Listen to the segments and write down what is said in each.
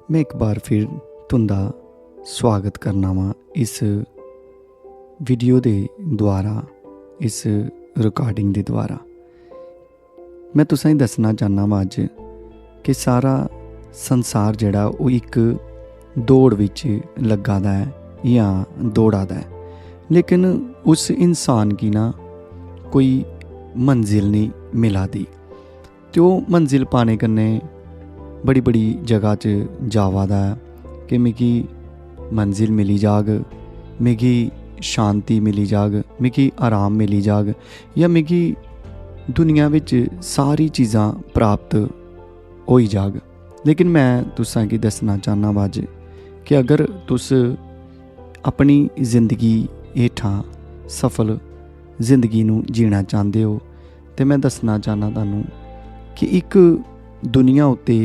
मैं एक बार फिर तुंदा स्वागत करना वा इस वीडियो के द्वारा, इस रिकॉर्डिंग के द्वारा। मैं तुसें दसना चाहना वा अज कि सारा संसार जिहड़ा वो एक दौड़ विच लग्गा दा है या दौड़ा दा है, लेकिन उस इंसान की ना कोई मंजिल नहीं मिला दी। तो मंजिल पाने कन्नै बड़ी बड़ी जगह च जावा दा है कि मिगी मंजिल मिली जाग, मिगी शांति मिली जाग, मिगी आराम मिली जाग, या मिगी दुनिया विच सारी चीज़ां प्राप्त होई जाग। लेकिन मैं तुसां की दसना चाहना अज कि अगर तुस अपनी जिंदगी हेठां सफल जिंदगी नूं जीना चाहते हो तो मैं दसना चाहना तुहानूं कि एक दुनिया उत्ते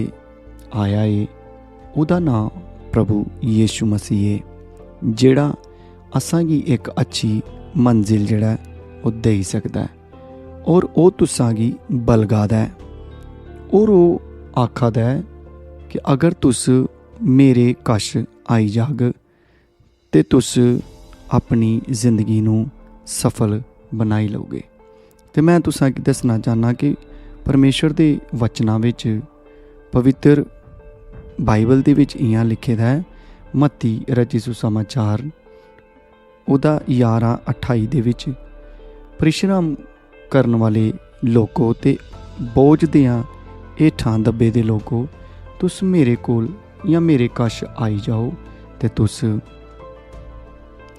आया है, उहदा नाम प्रभु यीशु मसीह है, जिहड़ा असां गी एक अच्छी मंजिल जिहड़ा वो दे सकदा है और वो तुसां गी बलगादा है और वो आखादा है कि अगर तुस मेरे कश आई जाग ते तुस अपनी जिंदगी नूं सफल बनाई लोगे। तो मैं तुसां गी दसना चाहना कि परमेश्वर के वचनां विच पवित्र बाइबल दे विच इयां लिखे दा है, मत्ती रची सुसमाचार उहदा 11:28 दे विच, परिश्रम करन वाले लोको ते बोझ दियां हेठां दबे दे लोको, तुस मेरे कोल या मेरे कश आई जाओ ते तुस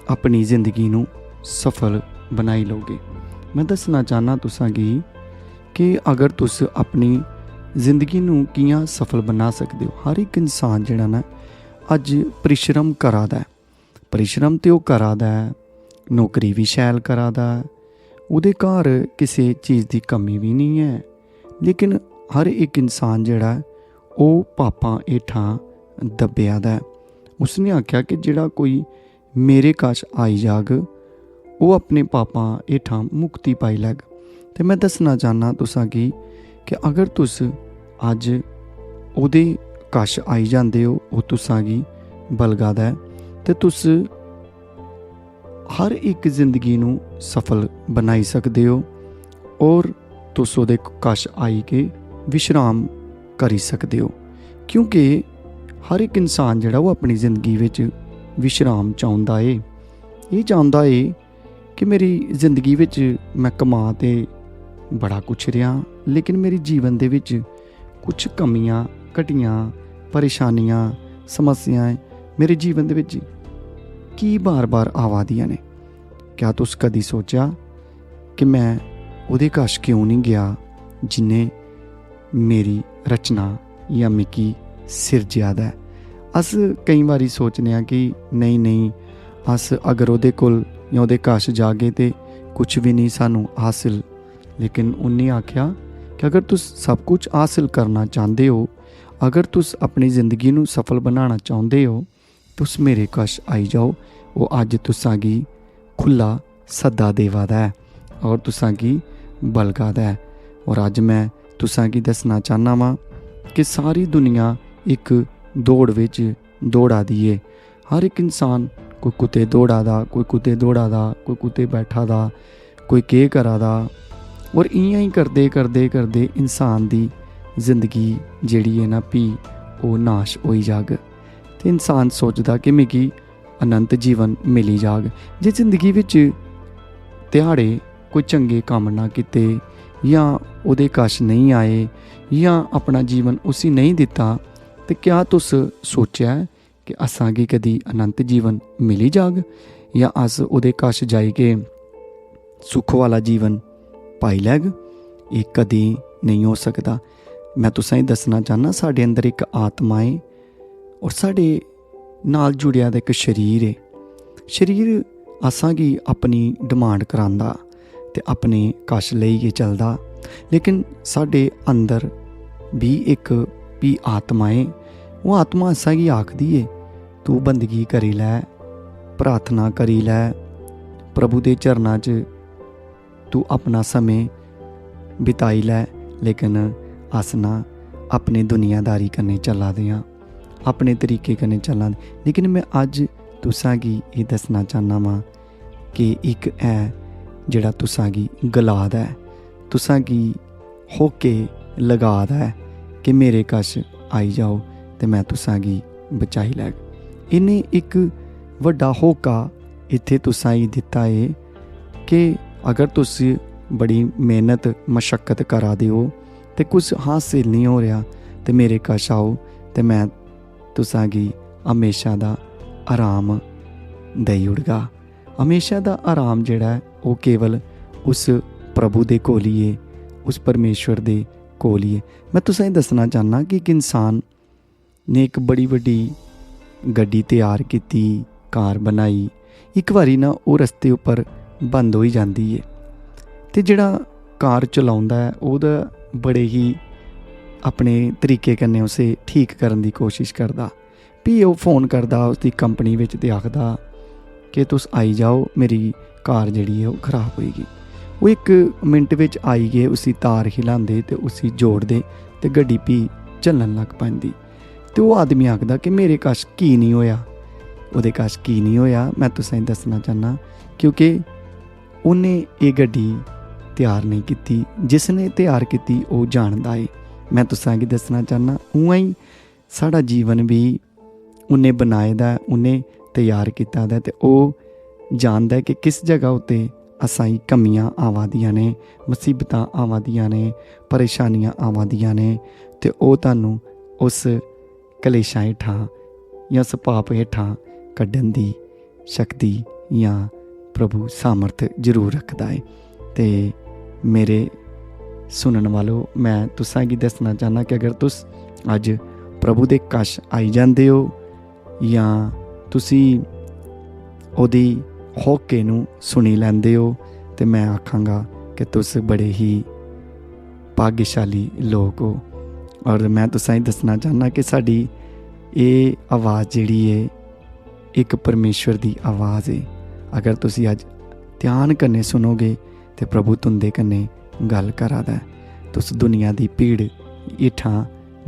अपनी जिंदगी नूं सफल बनाई लोगे। मैं दसना चाहना तुसां गी कि अगर तुस अपनी जिंदगी नूं कियां सफल बना सकदे हो। हर एक इंसान जिहड़ा ना अज परिश्रम करा दा है, परिश्रम ते ओह करा दा है, नौकरी भी शैल करा दा है, उहदे घर किसी चीज़ की कमी भी नहीं है, लेकिन हर एक इंसान जिहड़ा ओह पापां हेठां दब्बिया दा है। उसने आख्या कि जिहड़ा कोई मेरे कश आई जाग वो अपने पापां हेठां मुक्ति पाई लैग। तो मैं दसना चाहना तुसां कि अगर तुस अज उहदे कश आई जांदे हो, वो तुसां गी बलगादा है, ते तुस हर एक जिंदगी नूं सफल बनाई सकदे हो और तुस उहदे कश आई के विश्राम करी सकदे हो। क्योंकि हर एक इंसान जिहड़ा वो अपनी जिंदगी विच विश्राम चाहुंदा है, ये चाहुंदा है कि मेरी जिंदगी विच मैं कमा ते बड़ा कुछ रहा, लेकिन मेरे जीवन दे विच कुछ कमियां घटियां परेशानियां समस्याएं मेरे जीवन दे विच की बार बार आवा दियां ने। क्या तुस कदी सोचा कि मैं उहदे कश क्यों नहीं गया जिन्हें मेरी रचना या मिकी सिरजेआ दा है। अस कई बारी सोचने आ कि नहीं अस अगर उहदे कोल या उहदे कश जागे ते कुछ भी नहीं सानू हासिल, लेकिन उन्हें आख्या कि अगर तुस सब कुछ हासिल करना चाहते हो, अगर तुस अपनी जिंदगी नूं सफल बनाना चाहते हो, तुस मेरे कश आई जाओ। वो अज तुसां गी खुला सद्दा देवा दा है और तुसां गी बलगा दा है। और अज मैं तुसां गी दसना चाहना वा कि सारी दुनिया एक दौड़ विच दौड़ा दी है। हर एक इंसान कोई कुते दौड़ा दा, कोई कुते दौड़ा दा, कोई कुते बैठा दा, कोई केह् करा दा, और इयां ही करदे करदे करदे इंसान दी जिंदगी जिहड़ी है ना भी वो नाश होई जाग। ते इंसान सोचदा कि मिगी अनंत जीवन मिली जाग। जे जिंदगी विच ध्याड़े कोई चंगे कम्म ना कीते या उहदे कश नहीं आए या अपना जीवन उसी नहीं दिता, तो क्या तुस सोचा कि असां गी कदी अनंत जीवन मिली जाग या अस उहदे कश जाई के सुख वाला जीवन पाई लैग? ये कदी नहीं हो सकता। मैं तुसें दसना चाहना साढ़े अंदर एक आत्मा है और साढ़े नाल जुड़िया दा एक शरीर है। शरीर असां गी अपनी डिमांड करांदा ते अपने कश लेइयै चलदा, लेकिन साढ़े अंदर भी एक भी आत्मा है। वो आत्मा असां गी आखदी है तू बंदगी करी लै, प्रार्थना करी लै, प्रभु दे चरनां च तू अपना समय बिताई लै, लेकिन अस ना अपनी दुनियादारी कन्नै चला दे आं। अपने तरीके कन्नै चलां। लेकिन मैं अज तुसां गी एह् दस्सना चाहना वां कि इक है जेह्ड़ा तुसां गी गला दा है, तुसां गी होके लगा दा है कि मेरे कश आई जाओ ते मैं तुसां गी बचाई लैग। इन्हें एक वड्डा होका इत्थे तुसां गी दित्ता है कि अगर तुस बड़ी मेहनत मशक्कत करा दे हो ते कुछ हासिल नहीं हो रहा ते मेरे कश आओ ते मैं तुसां गी हमेशा दा आराम देई ओड़गा। हमेशा दा आराम जेह्ड़ा है ओह् केवल उस प्रभु दे कोल ही है, उस परमेश्वर दे कोल ही है। मैं तुसें दस्सना चाहना कि एक इंसान ने एक बड़ी वड्डी गड्डी तैयार कीती, कार बनाई, एक बारी ना ओह् रस्ते उप्पर बंद होई जांदी है ते जेह्ड़ा कार चलाउंदा है ओह्दा बड़े ही अपने तरीके कन्नै उसे ठीक करन दी कोशिश करदा। फ्ही ओह् फोन करदा उसदी कंपनी बिच ते आखदा कि तुस आई जाओ, मेरी कार जेह्ड़ी है ओह् खराब होई गेई। ओह् इक मिंट बिच आई गे, उसी तार हिलांदे ते उसी जोड़दे ते गड्डी फ्ही चलन लग पैंदी। ते ओह् आदमी आखदा कि मेरे कश की नहीं होया, ओह्दे कश की नहीं होया। मैं तुसें दस्सना चाहना क्योंकि उन्हें एह् गड्डी तैयार नहीं कीती, जिसने तैयार कीती ओह् जानदा है। मैं तुसां गी दस्सना चाहना उ'आं ही साढ़ा जीवन भी उन्हें बनाए दा है, उन्हें तैयार कीता दा ते ओह् जानदा है कि किस जगह उत्ते असां गी कमियां आवा दियां ने, मुसीबतां आवा दियां ने, परेशानियां आवा दियां ने ते ओह् तुहानूं उस कलेशां हेठां जां उस पाप हेठां कड्ढन दी शक्ति जां प्रभु सामर्थ जरूर रखदा है। ते मेरे सुनन वालों, मैं तुसां गी दस्सना चाहना कि अगर तुस अज प्रभु दे कश आई जांदे हो जां तुसी ओहदी होके नूं सुनी लैंदे हो ते मैं आखांगा कि तुस बड़े ही भाग्यशाली लोग हो। और मैं तुसां गी दस्सना चाहना कि साडी एह् आवाज़ जेह्ड़ी है एक परमेश्वर दी आवाज़ है। अगर तुसी अज ध्यान कन्नै सुनोगे ते प्रभु तुंदे कन्नै गल करा दा है। तुस दुनिया दी भीड़ हेठां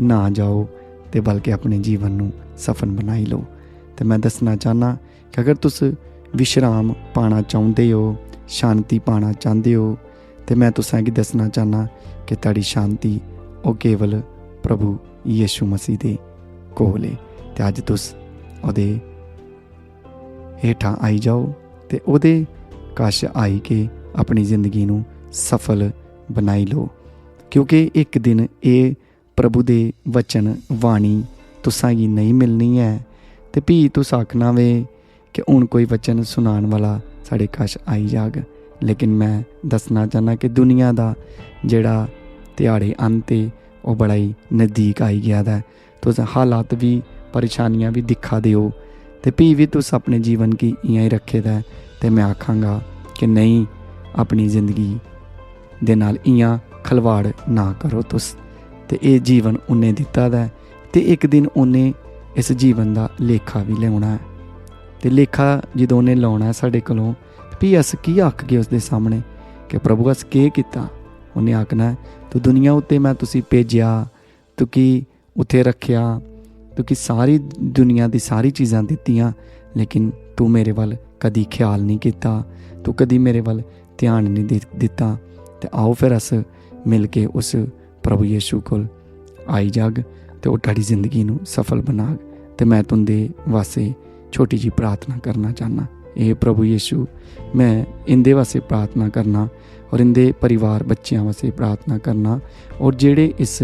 ना जाओ ते बल्कि अपने जीवन नूं सफल बनाई लो। ते मैं दस्सना चाहना कि अगर तुस विश्राम पाना चाहुंदे हो, शांति पाना चाहंदे हो ते मैं तुसां गी दस्सना चाहना कि तुहाडी शांति ओह् केवल प्रभु यीशु मसीह दे कोल है। ते अज तुस ओहदे हेठां आई जाओ ते ओहदे कश आई के अपनी जिंदगी नूं सफल बनाई लो, क्योंकि एक दिन एह् प्रभु दे वचन वाणी तुसां गी नहीं मिलनी है ते भी तुस आखना वे कि हुण कोई वचन सुनान वाला साढ़े कश आई जाग। लेकिन मैं दसना चाहना कि दुनिया दा जेह्ड़ा ध्याड़े अंत है ओह् बड़ा ही नज़दीक आई गया दा है। तुस हालात भी परेशानियां भी दिक्खा दे हो ते भी तुस अपने जीवन गी इ'यां ही रखे दा है। ते मैं आखांगा कि नहीं, अपनी ज़िंदगी दे नाल इ'यां खलवाड़ ना करो तुस। ते एह् जीवन उन्हें दित्ता दा है ते एक दिन उन्हें इस जीवन दा लेखा भी लेना है। ते लेखा जदों उन्हें लाना है साढ़े कोलों, भी अस की आखगे उसदे सामने कि प्रभु अस केह् कीता। उन्हें आखना है तू दुनिया उत्ते मैं तुसी भेजिया, तुकी उत्थे रखेआ, तुकी सारी दुनिया दी सारी चीज़ां दित्तियां, लेकिन तू मेरे वल कदी ख्याल नहीं किता, तू कदी मेरे वल ध्यान नहीं दित्ता। ते आओ फिर अस मिल के उस प्रभु यीशु कोल आई जाग ते ओह् तुहाडी जिंदगी नूं सफल बनाग। ते मैं तुंदे वास्ते छोटी जी प्रार्थना करना चाहना। ये प्रभु यीशु, मैं इंदे वास्ते प्रार्थना करना और इंदे परिवार बच्चों वास्ते प्रार्थना करना, और जेड़े इस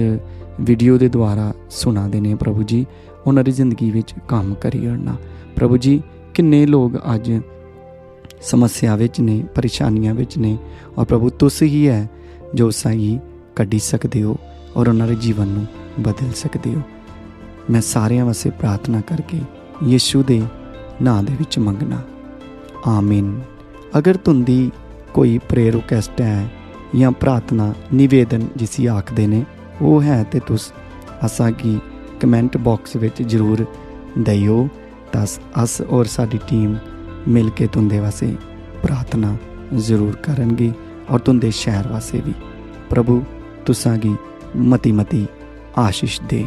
वीडियो के द्वारा सुना दे ने प्रभु जी, उन्हां दी जिंदगी विच काम करी ओड़ना। प्रभु जी, किन्ने लोग अज समस्या विच ने, परेशानियां विच ने, और प्रभु तुस ही है जो उसां गी कड्ढी सकदे हो और उन्हां दे जीवन नूं बदल सकदे हो। मैं सारियां वास्ते प्रार्थना करके यीशु दे नां दे विच मंगना, आमीन। अगर तुंदी कोई प्रेयर रिक्वेस्ट है या प्रार्थना निवेदन जिसी आखदे ने वो है ते तुस असां गी कमेंट बॉक्स विच जरूर देओ, तां अस और साडी टीम मिल के तुंदे वास्ते प्रार्थना जरूर करनगे और तुंदे शहर वास्ते भी। प्रभु तुसां गी मती मती आशीष दे।